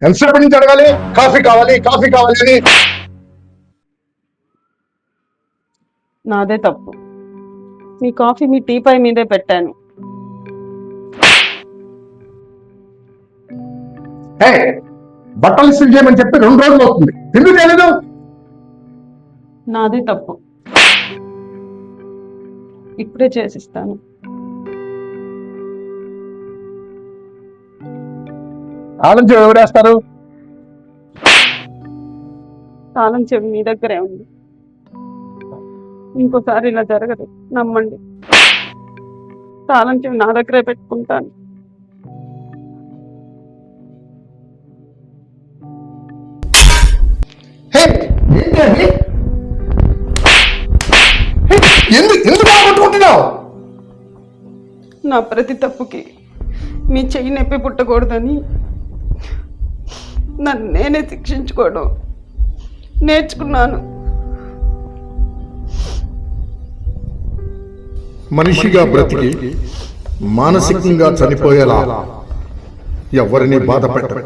ఎంతసేపటి నుంచి అడగాలి కాఫీ కావాలి కాఫీ కావాలి అని? నాదే తప్పు. మీ కాఫీ మీ టీపై మీదే పెట్టాను. బట్టలు ఇస్త్రీ చేయమని చెప్పి 2 రోజులు అవుతుంది, ఎందుకు చేయలేదు? నాదే తప్పు. ఇప్పుడే చేసిస్తాను. తాళం చెవి ఎవరేస్తారు? తాళం చెవి మీ దగ్గరే ఉంది. ఇంకోసారి ఇలా జరగదు, నమ్మండి. తాళం చెవి నా దగ్గరే పెట్టుకుంటాను. ఎందుకు కొట్టుకుంటున్నావు? నా ప్రతి తప్పుకి మీ చెయ్యి నొప్పి పుట్టకూడదని నన్ను నేనే శిక్షించుకోవడం నేర్చుకున్నాను. మనిషిగా బ్రతికి మానసికంగా చనిపోయేలా ఎవరిని బాధ పెట్టరు.